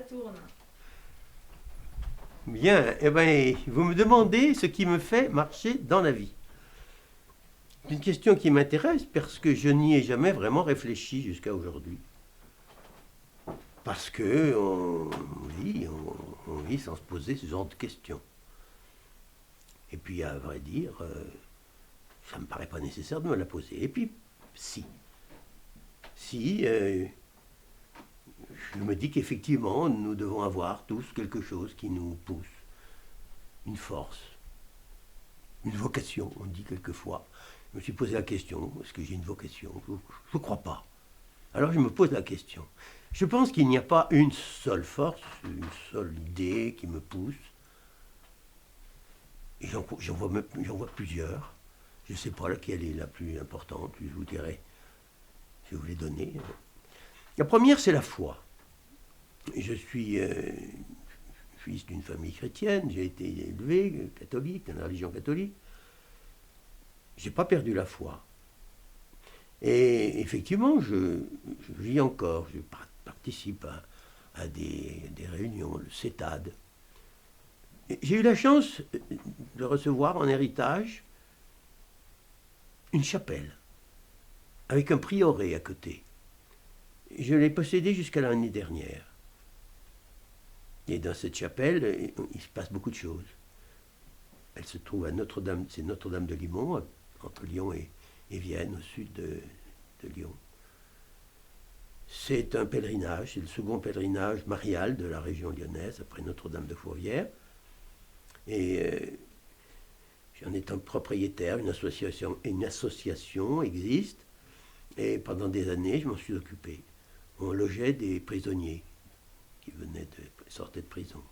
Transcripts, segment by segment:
tourne. Bien, eh ben, vous me demandez ce qui me fait marcher dans la vie. C'est une question qui m'intéresse parce que je n'y ai jamais vraiment réfléchi jusqu'à aujourd'hui. Parce que on vit sans se poser ce genre de questions. Et puis, à vrai dire, ça ne me paraît pas nécessaire de me la poser. Et puis, si. Si, je me dis qu'effectivement, nous devons avoir tous quelque chose qui nous pousse. Une force, une vocation, on dit quelquefois. Je me suis posé la question, est-ce que j'ai une vocation? Je ne crois pas. Alors je me pose la question. Je pense qu'il n'y a pas une seule force, une seule idée qui me pousse. J'en vois plusieurs. Je ne sais pas laquelle est la plus importante, je vous dirai. Je vais vous les donner. La première, c'est la foi. Je suis fils d'une famille chrétienne, j'ai été élevé catholique, dans la religion catholique. J'ai pas perdu la foi. Et effectivement, je vis encore, je participe à des réunions, le CETAD. J'ai eu la chance de recevoir en héritage une chapelle, avec un prieuré à côté. Je l'ai possédée jusqu'à l'année dernière. Et dans cette chapelle, il se passe beaucoup de choses. Elle se trouve à Notre-Dame, c'est Notre-Dame de Limon, entre Lyon et Vienne, au sud de Lyon. C'est un pèlerinage, c'est le second pèlerinage marial de la région lyonnaise, après Notre-Dame de Fourvière. Et j'en ai un propriétaire, une association existe, et pendant des années, je m'en suis occupé. On logeait des prisonniers qui sortaient de prison,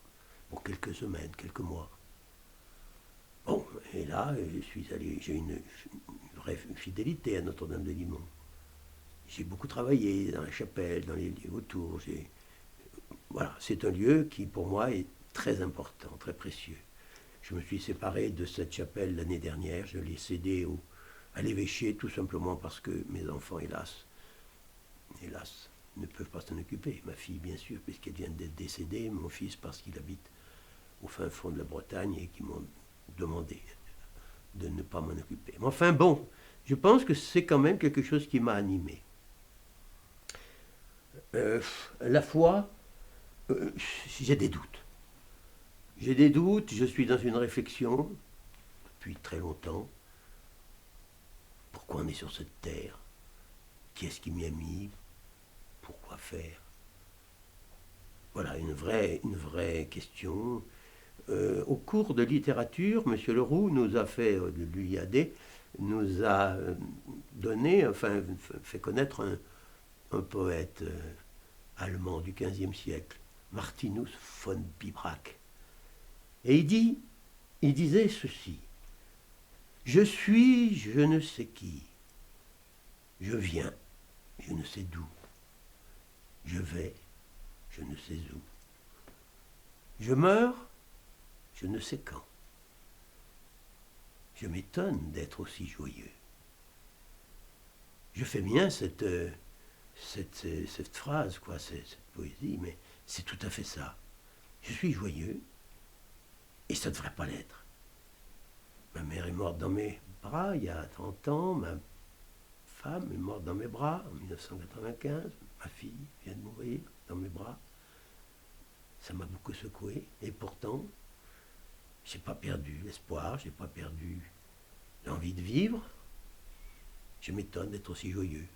pour quelques semaines, quelques mois. Bon, et là, j'ai une vraie fidélité à Notre-Dame de Limon. J'ai beaucoup travaillé dans la chapelle, dans les lieux autour. Voilà, c'est un lieu qui, pour moi, est très important, très précieux. Je me suis séparé de cette chapelle l'année dernière. Je l'ai cédée à l'évêché, tout simplement parce que mes enfants, hélas, ne peuvent pas s'en occuper. Ma fille, bien sûr, puisqu'elle vient d'être décédée. Mon fils, parce qu'il habite au fin fond de la Bretagne et qui m'ont demandé de ne pas m'en occuper. Mais enfin, bon, je pense que c'est quand même quelque chose qui m'a animé. La foi, j'ai des doutes. J'ai des doutes, je suis dans une réflexion depuis très longtemps. Pourquoi on est sur cette terre? Qui est-ce qui m'y a mis? Pourquoi faire? Voilà, une vraie question. Au cours de littérature, M. Leroux nous a fait, de l'UIAD, nous a donné, enfin, fait connaître un poète allemand du XVe siècle, Martinus von Bibrak. Et il disait ceci: je suis je ne sais qui, je viens, je ne sais d'où, je vais, je ne sais où, je meurs, je ne sais quand. Je m'étonne d'être aussi joyeux. Je fais bien cette phrase, quoi, cette poésie, mais c'est tout à fait ça. Je suis joyeux, et ça ne devrait pas l'être. Ma mère est morte dans mes bras il y a 30 ans, ma femme est morte dans mes bras en 1995, ma fille vient de mourir dans mes bras. Ça m'a beaucoup secoué, et pourtant, j'ai pas perdu l'espoir, j'ai pas perdu l'envie de vivre. Je m'étonne d'être aussi joyeux.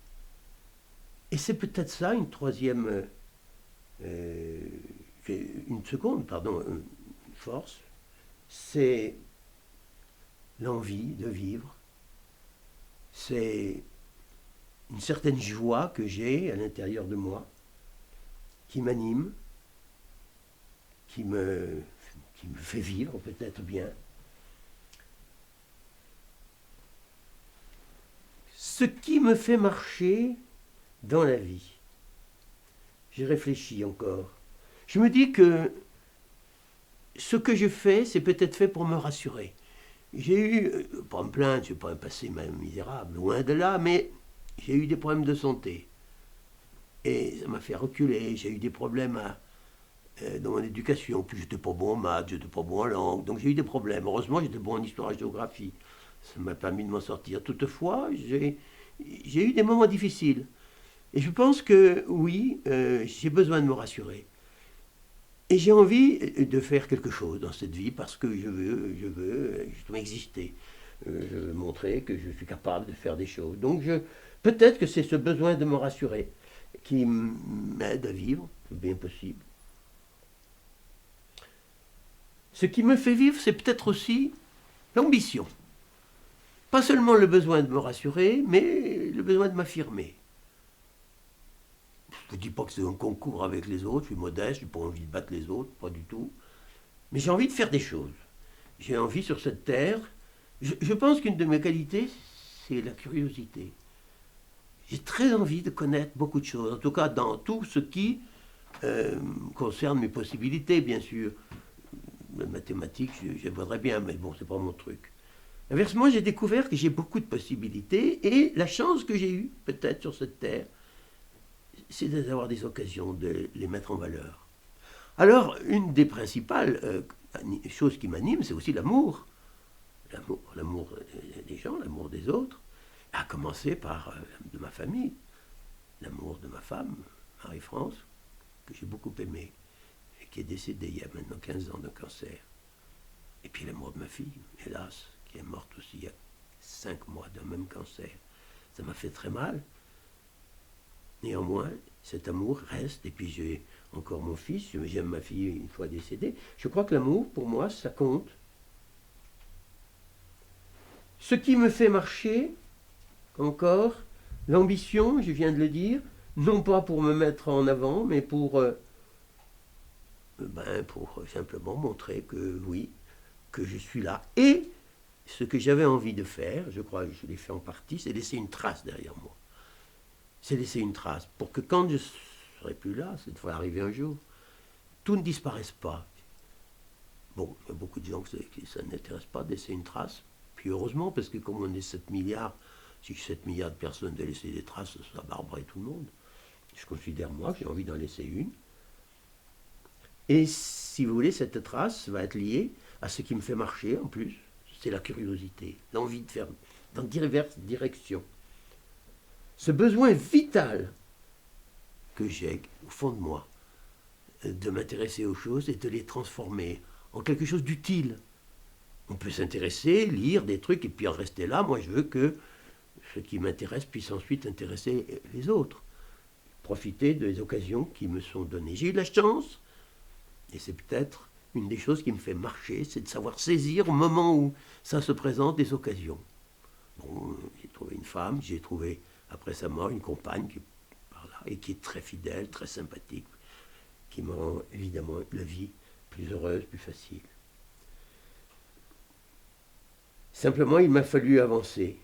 Et c'est peut-être ça une force, c'est l'envie de vivre, c'est une certaine joie que j'ai à l'intérieur de moi, qui m'anime, qui me fait vivre peut-être bien. Ce qui me fait marcher dans la vie, j'ai réfléchi encore. Je me dis que ce que je fais, c'est peut-être fait pour me rassurer. J'ai eu, pas me plaindre, je n'ai pas un passé misérable, loin de là, mais j'ai eu des problèmes de santé. Et ça m'a fait reculer, j'ai eu des problèmes dans mon éducation. Puis j'étais pas bon en maths, j'étais pas bon en langue, donc j'ai eu des problèmes. Heureusement, j'étais bon en histoire et géographie. Ça m'a permis de m'en sortir. Toutefois, j'ai eu des moments difficiles. Et je pense que oui, j'ai besoin de me rassurer. Et j'ai envie de faire quelque chose dans cette vie parce que je veux justement exister. Je veux montrer que je suis capable de faire des choses. Donc peut-être que c'est ce besoin de me rassurer qui m'aide à vivre le bien possible. Ce qui me fait vivre, c'est peut-être aussi l'ambition. Pas seulement le besoin de me rassurer, mais le besoin de m'affirmer. Je ne dis pas que c'est un concours avec les autres, je suis modeste, je n'ai pas envie de battre les autres, pas du tout. Mais j'ai envie de faire des choses. J'ai envie sur cette terre. Je pense qu'une de mes qualités, c'est la curiosité. J'ai très envie de connaître beaucoup de choses, en tout cas dans tout ce qui concerne mes possibilités, bien sûr. Les mathématiques, je voudrais bien, mais bon, c'est pas mon truc. Inversement, j'ai découvert que j'ai beaucoup de possibilités et la chance que j'ai eue, peut-être sur cette terre, c'est d'avoir des occasions de les mettre en valeur. Alors, une des principales choses qui m'anime, c'est aussi l'amour. L'amour des gens, l'amour des autres, à commencer par de ma famille, l'amour de ma femme, Marie-France, que j'ai beaucoup aimée, et qui est décédée il y a maintenant 15 ans de cancer. Et puis l'amour de ma fille, hélas, qui est morte aussi il y a 5 mois d'un même cancer. Ça m'a fait très mal. Néanmoins, cet amour reste, et puis j'ai encore mon fils, j'aime ma fille une fois décédée. Je crois que l'amour, pour moi, ça compte. Ce qui me fait marcher, encore, l'ambition, je viens de le dire, non pas pour me mettre en avant, mais pour simplement montrer que oui, que je suis là. Et ce que j'avais envie de faire, je crois que je l'ai fait en partie, c'est laisser une trace derrière moi. C'est laisser une trace pour que quand je ne serai plus là, ça devrait arriver un jour, tout ne disparaisse pas. Bon, il y a beaucoup de gens qui ça n'intéresse pas de laisser une trace. Puis heureusement, parce que comme on est 7 milliards, si 7 milliards de personnes de laisser des traces, ça barberait tout le monde. Je considère, moi, que j'ai envie d'en laisser une. Et si vous voulez, cette trace va être liée à ce qui me fait marcher, en plus. C'est la curiosité, l'envie de faire dans diverses directions. Ce besoin vital que j'ai au fond de moi, de m'intéresser aux choses et de les transformer en quelque chose d'utile. On peut s'intéresser, lire des trucs et puis en rester là. Moi, je veux que ce qui m'intéresse puisse ensuite intéresser les autres. Profiter des occasions qui me sont données. J'ai eu de la chance, et c'est peut-être une des choses qui me fait marcher, c'est de savoir saisir au moment où ça se présente des occasions. Bon, j'ai trouvé une femme, j'ai trouvé après sa mort une compagne qui est par là et qui est très fidèle, très sympathique, qui me rend évidemment la vie plus heureuse, plus facile. Simplement, il m'a fallu avancer.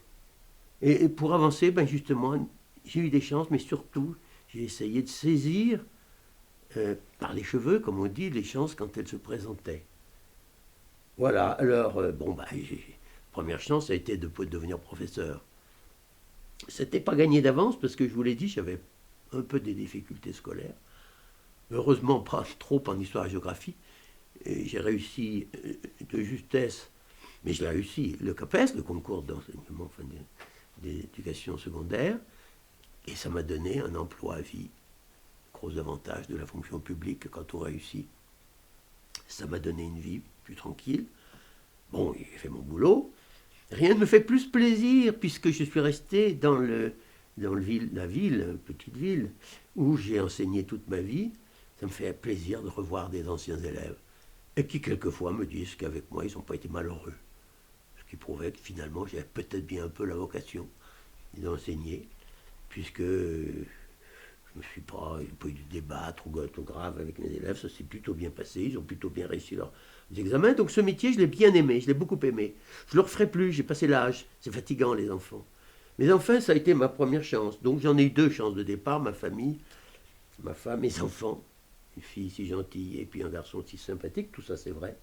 Et pour avancer, ben justement, j'ai eu des chances, mais surtout, j'ai essayé de saisir par les cheveux, comme on dit, les chances quand elles se présentaient. Voilà, alors, première chance, ça a été de devenir professeur. C'était pas gagné d'avance, parce que je vous l'ai dit, j'avais un peu des difficultés scolaires. Heureusement, pas trop en histoire et géographie. Et j'ai réussi de justesse, mais j'ai réussi le CAPES, le concours d'enseignement, enfin, d'éducation secondaire, et ça m'a donné un emploi à vie. Gros avantage de la fonction publique quand on réussit. Ça m'a donné une vie plus tranquille. Bon, j'ai fait mon boulot. Rien ne me fait plus plaisir puisque je suis resté dans la ville, petite ville, où j'ai enseigné toute ma vie. Ça me fait plaisir de revoir des anciens élèves et qui quelquefois me disent qu'avec moi, ils n'ont pas été malheureux. Ce qui prouvait que finalement, j'avais peut-être bien un peu la vocation d'enseigner, puisque je me suis pas, il n'y a pas eu de débat trop grave avec mes élèves, ça s'est plutôt bien passé, ils ont plutôt bien réussi leurs examens. Donc ce métier, je l'ai bien aimé, je l'ai beaucoup aimé. Je ne le referai plus, j'ai passé l'âge, c'est fatigant les enfants. Mais enfin, ça a été ma première chance. Donc j'en ai eu 2 chances de départ, ma famille, ma femme, mes enfants, une fille si gentille et puis un garçon si sympathique, tout ça c'est vrai.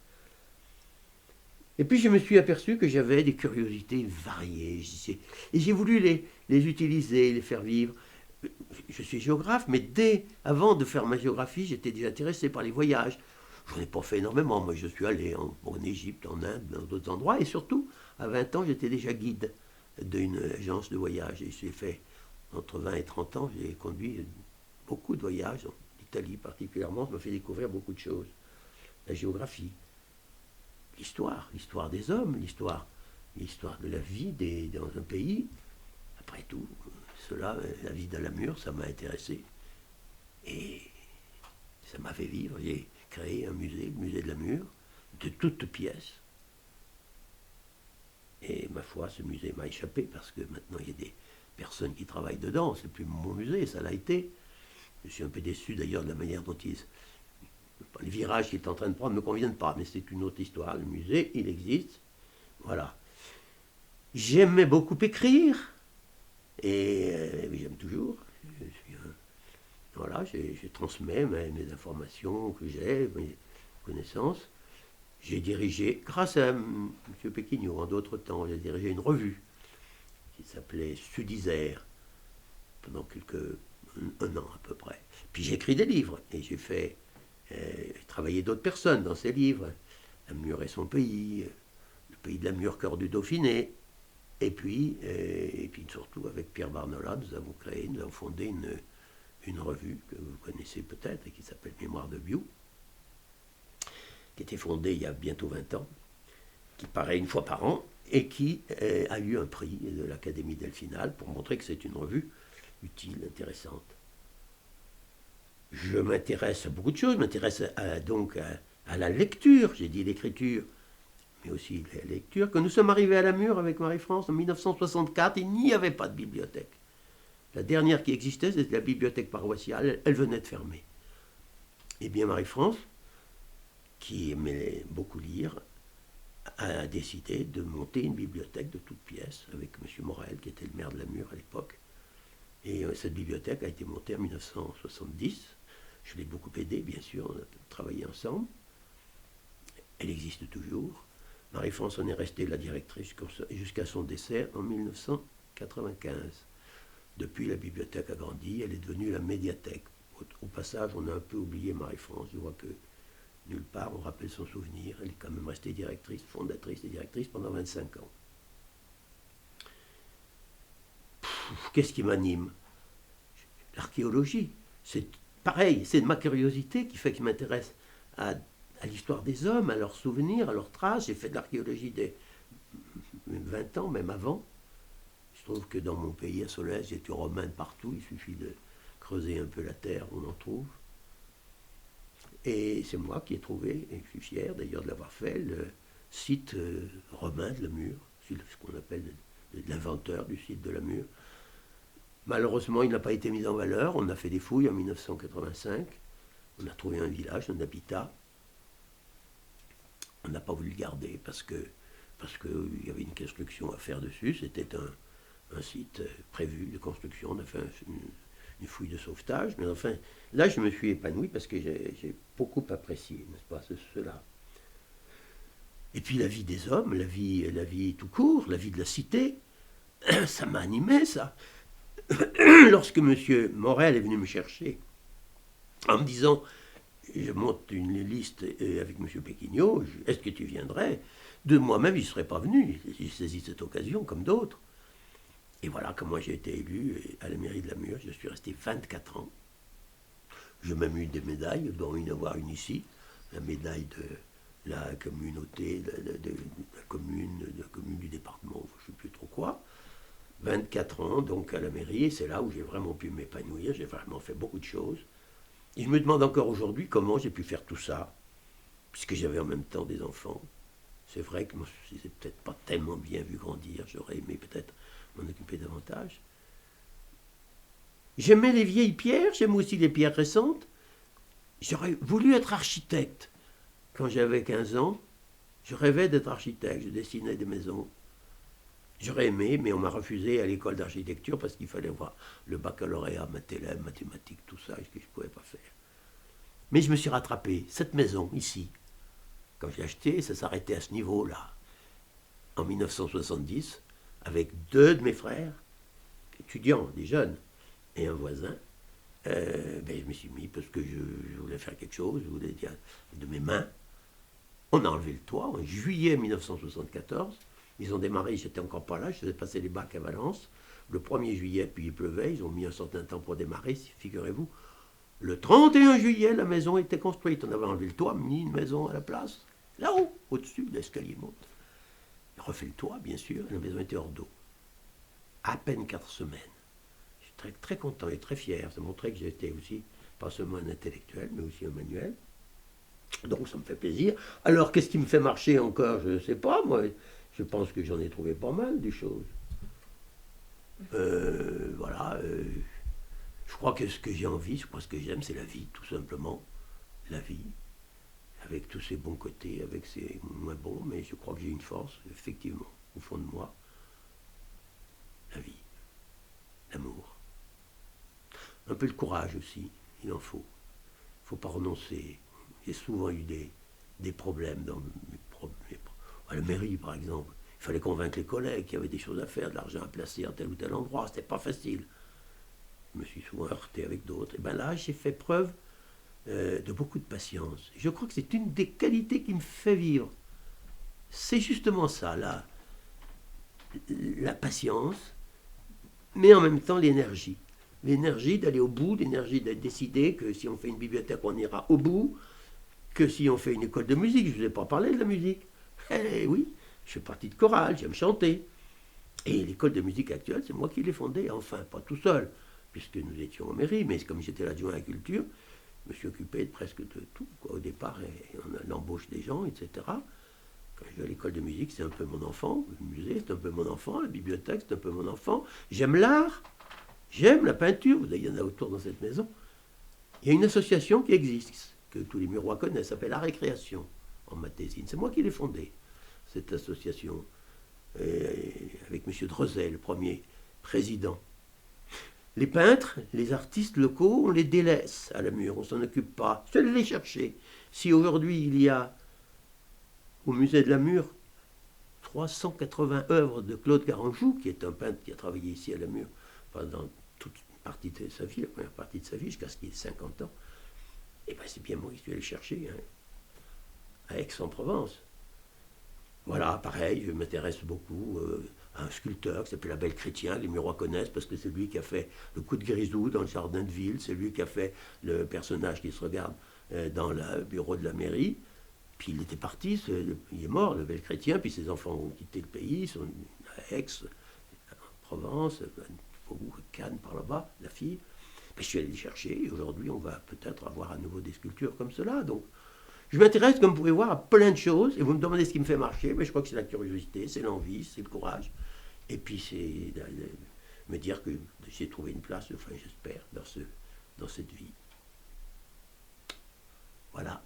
Et puis je me suis aperçu que j'avais des curiosités variées, et j'ai voulu les utiliser, les faire vivre. je suis géographe, mais avant de faire ma géographie, j'étais déjà intéressé par les voyages. Je n'en ai pas fait énormément. Moi, je suis allé en Égypte, en Inde, dans d'autres endroits. Et surtout, à 20 ans, j'étais déjà guide d'une agence de voyage. Et j'ai fait, entre 20 et 30 ans, j'ai conduit beaucoup de voyages, en Italie particulièrement. Ça m'a fait découvrir beaucoup de choses. La géographie, l'histoire des hommes, l'histoire de la vie dans un pays. Après tout, cela, la vie de la Mure, ça m'a intéressé. Et ça m'a fait vivre. J'ai créé un musée, le musée de la Mure, de toutes pièces. Et ma foi, ce musée m'a échappé parce que maintenant il y a des personnes qui travaillent dedans. C'est plus mon musée, ça l'a été. Je suis un peu déçu d'ailleurs de la manière dont les virages qu'il est en train de prendre ne me conviennent pas, mais c'est une autre histoire. Le musée, il existe. Voilà. J'aimais beaucoup écrire. Et j'aime toujours. Voilà, je transmets mes informations que j'ai, mes connaissances. J'ai dirigé, grâce à M. Péquignot, en d'autres temps, j'ai dirigé une revue qui s'appelait Sud-Isère pendant un an à peu près. Puis j'ai écrit des livres et j'ai fait travailler d'autres personnes dans ces livres. La Mure et son pays, le pays de la Mure, cœur du Dauphiné. Et puis surtout avec Pierre Barnola, nous avons fondé une revue que vous connaissez peut-être et qui s'appelle Mémoire de Biou, qui a été fondée il y a bientôt 20 ans, qui paraît une fois par an et qui a eu un prix de l'Académie Delphinale pour montrer que c'est une revue utile, intéressante. Je m'intéresse à beaucoup de choses, je m'intéresse donc à la lecture, j'ai dit l'écriture, mais aussi la lecture. Quand nous sommes arrivés à la Mure avec Marie-France en 1964, il n'y avait pas de bibliothèque. La dernière qui existait, c'était la bibliothèque paroissiale, elle venait de fermer. Eh bien Marie-France, qui aimait beaucoup lire, a décidé de monter une bibliothèque de toutes pièces avec M. Morel, qui était le maire de la Mure à l'époque. Et cette bibliothèque a été montée en 1970. Je l'ai beaucoup aidé, bien sûr, on a travaillé ensemble. Elle existe toujours. Marie-France en est restée la directrice jusqu'à son décès en 1995. Depuis, la bibliothèque a grandi, elle est devenue la médiathèque. Au passage, on a un peu oublié Marie-France. Je vois que nulle part on rappelle son souvenir. Elle est quand même restée directrice, fondatrice et directrice pendant 25 ans. Qu'est-ce qui m'anime? L'archéologie. C'est pareil, c'est ma curiosité qui fait que je m'intéresse à l'histoire des hommes, à leurs souvenirs, à leurs traces. J'ai fait de l'archéologie dès 20 ans, même avant. Je trouve que dans mon pays, à Solèze, il y a du romain partout. Il suffit de creuser un peu la terre, on en trouve. Et c'est moi qui ai trouvé, et je suis fier d'ailleurs de l'avoir fait, le site romain de la Mure, ce qu'on appelle l'inventeur du site de la Mure. Malheureusement, il n'a pas été mis en valeur. On a fait des fouilles en 1985. On a trouvé un village, un habitat. On n'a pas voulu le garder parce qu'il y avait une construction à faire dessus. C'était un site prévu de construction. On a fait une fouille de sauvetage. Mais enfin, là, je me suis épanoui parce que j'ai beaucoup apprécié, n'est-ce pas, cela. Et puis la vie des hommes, la vie tout court, la vie de la cité, ça m'a animé, ça. Lorsque M. Morel est venu me chercher en me disant, je monte une liste avec M. Péquignot, est-ce que tu viendrais? De moi-même, je ne serais pas venu. J'ai saisi cette occasion comme d'autres. Et voilà comment j'ai été élu à la mairie de la Mure. Je suis resté 24 ans. J'ai même eu des médailles, dont une ici, la médaille de la communauté, de la commune du département, je ne sais plus trop quoi. 24 ans, donc à la mairie, et c'est là où j'ai vraiment pu m'épanouir, j'ai vraiment fait beaucoup de choses. Et je me demande encore aujourd'hui comment j'ai pu faire tout ça, puisque j'avais en même temps des enfants. C'est vrai que moi, je ne les ai peut-être pas tellement bien vu grandir, j'aurais aimé peut-être m'en occuper davantage. J'aimais les vieilles pierres, j'aime aussi les pierres récentes. J'aurais voulu être architecte. Quand j'avais 15 ans, je rêvais d'être architecte, je dessinais des maisons. J'aurais aimé, mais on m'a refusé à l'école d'architecture parce qu'il fallait voir le baccalauréat, mathématiques, tout ça, ce que je ne pouvais pas faire. Mais je me suis rattrapé. Cette maison, ici, quand j'ai acheté, ça s'arrêtait à ce niveau-là. En 1970, avec 2 de mes frères, étudiants, des jeunes, et un voisin, je me suis mis parce que je voulais faire quelque chose, je voulais dire de mes mains. On a enlevé le toit en juillet 1974. Ils ont démarré, j'étais encore pas là, je faisais passer les bacs à Valence. Le 1er juillet, puis il pleuvait, ils ont mis un certain temps pour démarrer, figurez-vous. Le 31 juillet, la maison était construite. On avait enlevé le toit, mis une maison à la place. Là-haut, au-dessus, l'escalier monte. Il refait le toit, bien sûr, la maison était hors d'eau. À peine 4 semaines. Je suis très, très content et très fier. Ça montrait que j'étais aussi, pas seulement un intellectuel, mais aussi un manuel. Donc ça me fait plaisir. Alors, qu'est-ce qui me fait marcher encore? Je ne sais pas, moi. Je pense que j'en ai trouvé pas mal, des choses. Voilà. Je crois que ce que j'ai envie, je crois que ce que j'aime, c'est la vie, tout simplement. La vie. Avec tous ses bons côtés, avec ses moins bons, mais je crois que j'ai une force, effectivement, au fond de moi. La vie. L'amour. Un peu de courage aussi, il en faut. Il ne faut pas renoncer. J'ai souvent eu des problèmes dans à la mairie, par exemple. Il fallait convaincre les collègues qu'il y avait des choses à faire, de l'argent à placer à tel ou tel endroit. C'était pas facile. Je me suis souvent heurté avec d'autres. Et bien là, j'ai fait preuve de beaucoup de patience. Je crois que c'est une des qualités qui me fait vivre. C'est justement ça, la patience, mais en même temps l'énergie. L'énergie d'aller au bout, l'énergie de décider que si on fait une bibliothèque, on ira au bout, que si on fait une école de musique, je ne vous ai pas parlé de la musique. Eh oui, je fais partie de chorale, j'aime chanter. Et l'école de musique actuelle, c'est moi qui l'ai fondée, enfin, pas tout seul, puisque nous étions en mairie, mais comme j'étais l'adjoint à la culture, je me suis occupé de presque de tout, quoi, au départ, on embauche des gens, etc. Quand je vais à l'école de musique, c'est un peu mon enfant, le musée, c'est un peu mon enfant, la bibliothèque, c'est un peu mon enfant. J'aime l'art, j'aime la peinture, il y en a autour dans cette maison. Il y a une association qui existe, que tous les Murois connaissent, s'appelle Art et Création, en Matésine. C'est moi qui l'ai fondée, cette association, avec M. Drozet, le premier président. Les peintres, les artistes locaux, on les délaisse à la Mure, on ne s'en occupe pas. Je vais les chercher. Si aujourd'hui il y a au musée de la Mure 380 œuvres de Claude Garanjou, qui est un peintre qui a travaillé ici à la Mure pendant toute une partie de sa vie, la première partie de sa vie, jusqu'à ce qu'il ait 50 ans, et bien c'est bien moi qui suis allé chercher, hein, à Aix-en-Provence. Voilà, pareil, je m'intéresse beaucoup à un sculpteur qui s'appelle Abel Chrétien, les Murois connaissent parce que c'est lui qui a fait le coup de Grisou dans le jardin de ville, c'est lui qui a fait le personnage qui se regarde dans le bureau de la mairie. Puis il était parti, il est mort, le Abel Chrétien, puis ses enfants ont quitté le pays, ils sont à Aix, en Provence, à Cannes par là-bas, la fille. Puis je suis allé les chercher, et aujourd'hui on va peut-être avoir à nouveau des sculptures comme cela. Donc je m'intéresse, comme vous pouvez voir, à plein de choses, et vous me demandez ce qui me fait marcher, mais je crois que c'est la curiosité, c'est l'envie, c'est le courage, et puis c'est me dire que j'ai trouvé une place, enfin j'espère, dans cette vie. Voilà.